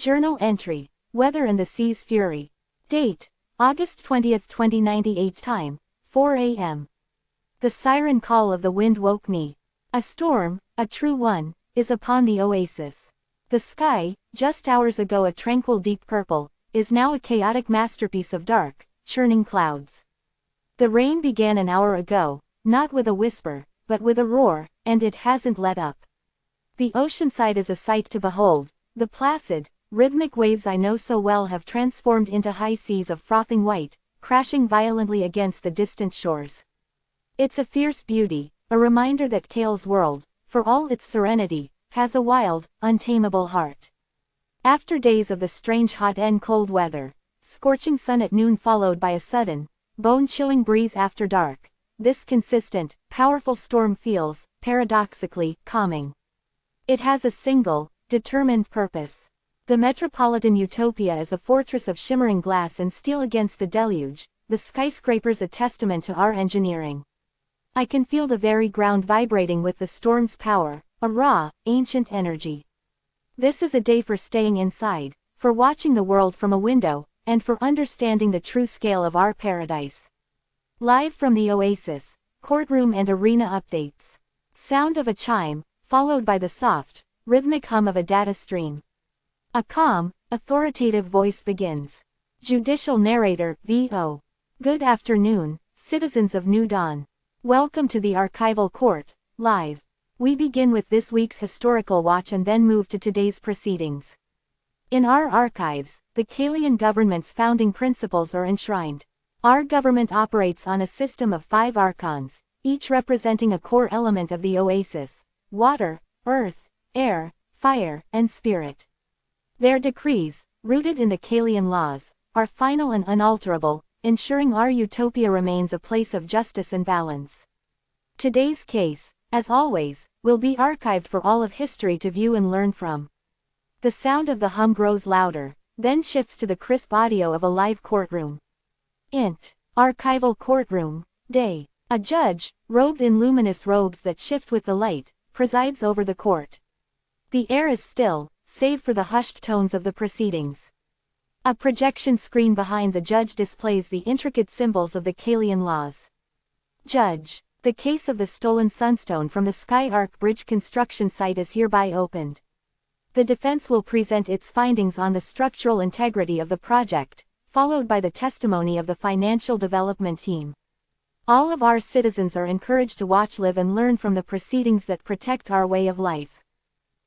Journal entry. Weather and the sea's fury. Date: August 20, 2098. Time: 4 a.m. The siren call of the wind woke me. A storm, a true one, is upon the oasis. The sky, just hours ago a tranquil deep purple, is now a chaotic masterpiece of dark, churning clouds. The rain began an hour ago, not with a whisper, but with a roar, and it hasn't let up. The oceanside is a sight to behold. The placid, rhythmic waves I know so well have transformed into high seas of frothing white, crashing violently against the distant shores. It's a fierce beauty, a reminder that Kale's world, for all its serenity, has a wild, untamable heart. After days of the strange hot and cold weather, scorching sun at noon followed by a sudden, bone-chilling breeze after dark, this consistent, powerful storm feels, paradoxically, calming. It has a single, determined purpose. The metropolitan utopia is a fortress of shimmering glass and steel against the deluge, the skyscrapers a testament to our engineering. I can feel the very ground vibrating with the storm's power, a raw, ancient energy. This is a day for staying inside, for watching the world from a window, and for understanding the true scale of our paradise. Live from the Oasis, courtroom and arena updates. Sound of a chime, followed by the soft, rhythmic hum of a data stream. A calm, authoritative voice begins. Judicial narrator, V.O. Good afternoon, citizens of New Dawn. Welcome to the Archival Court, live. We begin with this week's historical watch and then move to today's proceedings. In our archives, the Kalian government's founding principles are enshrined. Our government operates on a system of 5 archons, each representing a core element of the oasis: water, earth, air, fire, and spirit. Their decrees, rooted in the Kalian laws, are final and unalterable, ensuring our utopia remains a place of justice and balance. Today's case, as always, will be archived for all of history to view and learn from. The sound of the hum grows louder, then shifts to the crisp audio of a live courtroom. Int. Archival courtroom, day. A judge, robed in luminous robes that shift with the light, presides over the court. The air is still, save for the hushed tones of the proceedings. A projection screen behind the judge displays the intricate symbols of the Kalian laws. Judge. The case of the stolen sunstone from the Sky Arc Bridge construction site is hereby opened. The defense will present its findings on the structural integrity of the project, followed by the testimony of the financial development team. All of our citizens are encouraged to watch, live and learn from the proceedings that protect our way of life.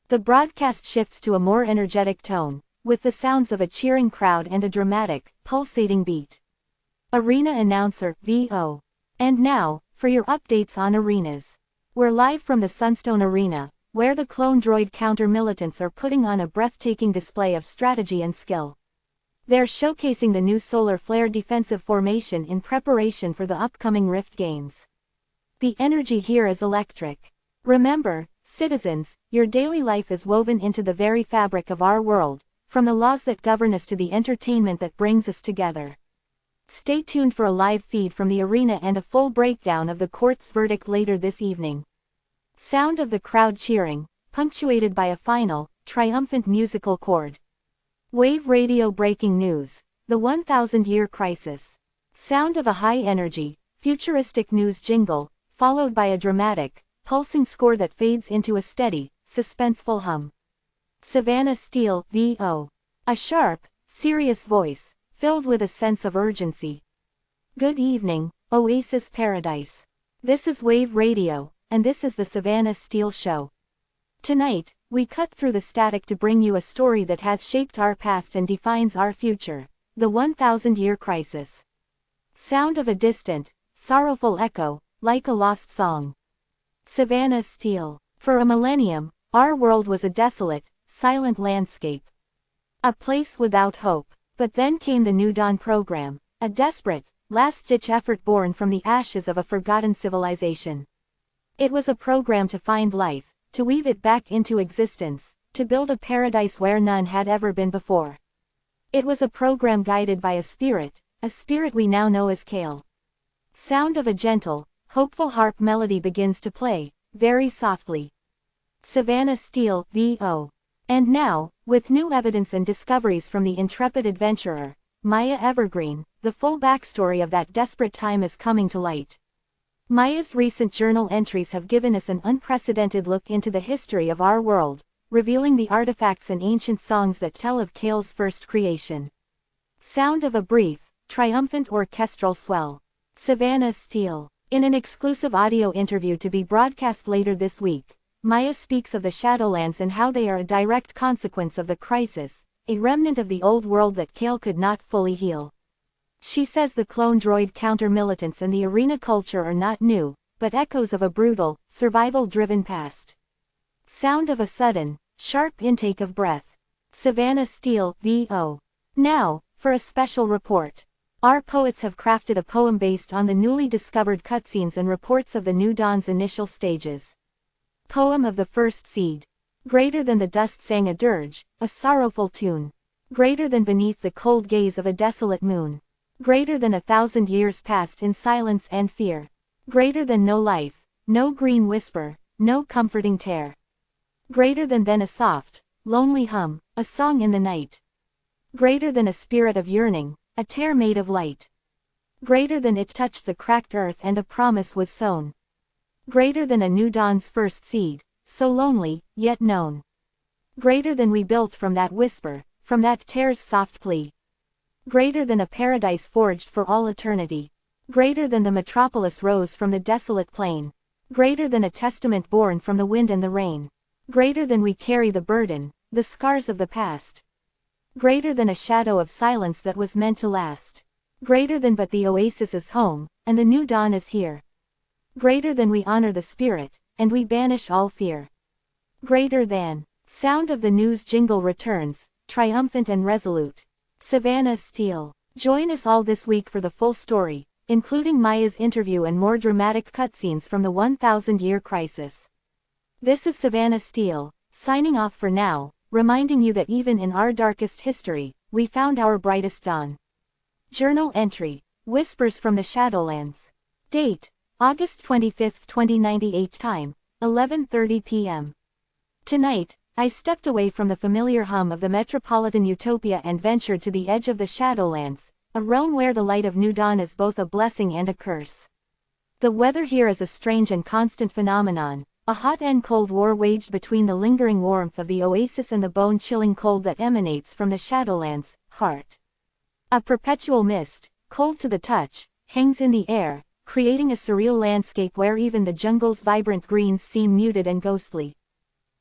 The broadcast shifts to a more energetic tone, with the sounds of a cheering crowd and a dramatic, pulsating beat. Arena announcer, V.O. And now, for your updates on arenas. We're live from the Sunstone Arena, where the clone droid counter-militants are putting on a breathtaking display of strategy and skill. They're showcasing the new solar flare defensive formation in preparation for the upcoming Rift Games. The energy here is electric. Remember, citizens, your daily life is woven into the very fabric of our world, from the laws that govern us to the entertainment that brings us together. Stay tuned for a live feed from the arena and a full breakdown of the court's verdict later this evening. Sound of the crowd cheering, punctuated by a final, triumphant musical chord. Wave radio breaking news. The 1,000-year crisis. Sound of a high-energy, futuristic news jingle, followed by a dramatic, pulsing score that fades into a steady, suspenseful hum. Savannah Steele, V.O. A sharp, serious voice, filled with a sense of urgency. Good evening, Oasis Paradise. This is Wave Radio, and this is the Savannah Steele Show. Tonight, we cut through the static to bring you a story that has shaped our past and defines our future, the 1,000-year crisis. Sound of a distant, sorrowful echo, like a lost song. Savannah Steele. For a millennium, our world was a desolate, silent landscape. A place without hope. But then came the New Dawn program, a desperate, last-ditch effort born from the ashes of a forgotten civilization. It was a program to find life, to weave it back into existence, to build a paradise where none had ever been before. It was a program guided by a spirit we now know as Kale. Sound of a gentle, hopeful harp melody begins to play, very softly. Savannah Steele, V.O. And now, With new evidence and discoveries from the intrepid adventurer, Maya Evergreen, the full backstory of that desperate time is coming to light. Maya's recent journal entries have given us an unprecedented look into the history of our world, revealing the artifacts and ancient songs that tell of Kale's first creation. Sound of a brief, triumphant orchestral swell. Savannah Steele. In an exclusive audio interview to be broadcast later this week, Maya speaks of the Shadowlands and how they are a direct consequence of the crisis, a remnant of the old world that Kale could not fully heal. She says the clone droid counter-militants and the arena culture are not new, but echoes of a brutal, survival-driven past. Sound of a sudden, sharp intake of breath. Savannah Steele, V.O. Now, for a special report. Our poets have crafted a poem based on the newly discovered cutscenes and reports of the New Dawn's initial stages. Poem of the First Seed. Greater than the dust sang a dirge, a sorrowful tune. Greater than beneath the cold gaze of a desolate moon. Greater than 1,000 years passed in silence and fear. Greater than no life, no green whisper, no comforting tear. Greater than a soft, lonely hum, a song in the night. Greater than a spirit of yearning, a tear made of light. Greater than it touched the cracked earth and a promise was sown. Greater than a new dawn's first seed, so lonely, yet known. Greater than we built from that whisper, from that tear's soft plea. Greater than a paradise forged for all eternity. Greater than the metropolis rose from the desolate plain. Greater than a testament born from the wind and the rain. Greater than we carry the burden, the scars of the past. Greater than a shadow of silence that was meant to last. Greater than but the Oasis is home, and the new dawn is here. Greater than we honor the spirit, and we banish all fear. Greater than. Sound of the news jingle returns, triumphant and resolute. Savannah Steele. Join us all this week for the full story, including Maya's interview and more dramatic cutscenes from the 1,000-year crisis. This is Savannah Steele, signing off for now, reminding you that even in our darkest history, we found our brightest dawn. Journal entry. Whispers from the Shadowlands. Date: August 25, 2098. Time: 11:30 p.m. Tonight, I stepped away from the familiar hum of the metropolitan utopia and ventured to the edge of the Shadowlands, a realm where the light of new dawn is both a blessing and a curse. The weather here is a strange and constant phenomenon, a hot and cold war waged between the lingering warmth of the Oasis and the bone-chilling cold that emanates from the Shadowlands' heart. A perpetual mist, cold to the touch, hangs in the air, creating a surreal landscape where even the jungle's vibrant greens seem muted and ghostly.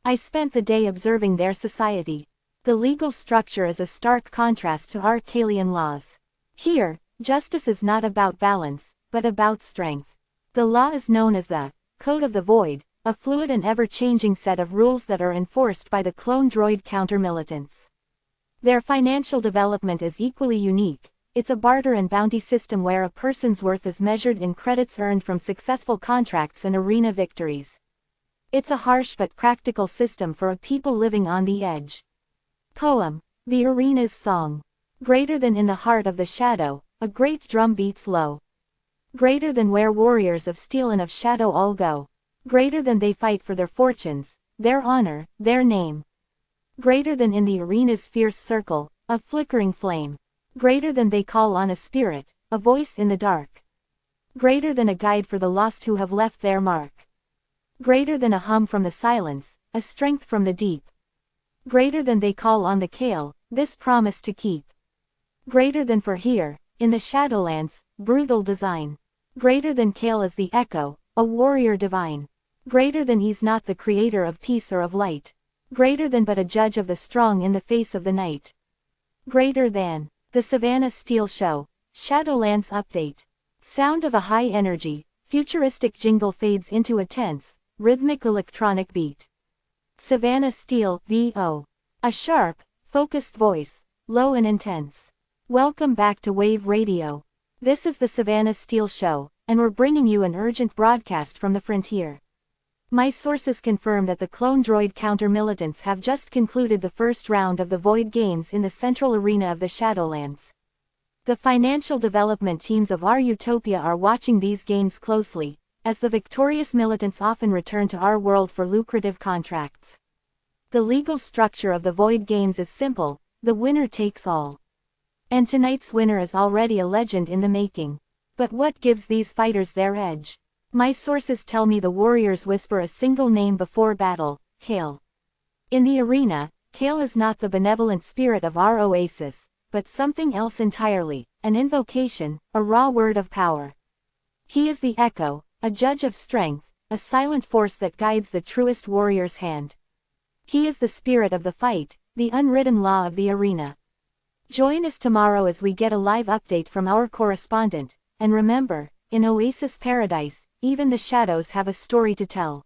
I spent the day observing their society. The legal structure is a stark contrast to our Kalian laws. Here, justice is not about balance, but about strength. The law is known as the Code of the Void, a fluid and ever-changing set of rules that are enforced by the clone droid counter-militants. Their financial development is equally unique. It's a barter and bounty system where a person's worth is measured in credits earned from successful contracts and arena victories. It's a harsh but practical system for a people living on the edge. Poem. The Arena's Song. Greater than in the heart of the shadow, a great drum beats low. Greater than where warriors of steel and of shadow all go. Greater than they fight for their fortunes, their honor, their name. Greater than in the arena's fierce circle, a flickering flame. Greater than they call on a spirit, a voice in the dark. Greater than a guide for the lost who have left their mark. Greater than a hum from the silence, a strength from the deep. Greater than they call on the Kale, this promise to keep. Greater than for here, in the Shadowlands, brutal design. Greater than Kale is the echo, a warrior divine. Greater than he's not the creator of peace or of light. Greater than but a judge of the strong in the face of the night. Greater than. The Savannah Steele Show. Shadowlands Update. Sound of a high-energy, futuristic jingle fades into a tense, rhythmic electronic beat. Savannah Steele, V.O. A sharp, focused voice, low and intense. Welcome back to Wave Radio. This is the Savannah Steele Show, and we're bringing you an urgent broadcast from the frontier. My sources confirm that the clone droid counter-militants have just concluded the first round of the Void Games in the central arena of the Shadowlands. The financial development teams of our utopia are watching these games closely, as the victorious militants often return to our world for lucrative contracts. The legal structure of the Void Games is simple, the winner takes all. And tonight's winner is already a legend in the making. But what gives these fighters their edge? My sources tell me the warriors whisper a single name before battle, Kale. In the arena, Kale is not the benevolent spirit of our Oasis, but something else entirely, an invocation, a raw word of power. He is the echo, a judge of strength, a silent force that guides the truest warrior's hand. He is the spirit of the fight, the unwritten law of the arena. Join us tomorrow as we get a live update from our correspondent, and remember, in Oasis Paradise, even the shadows have a story to tell.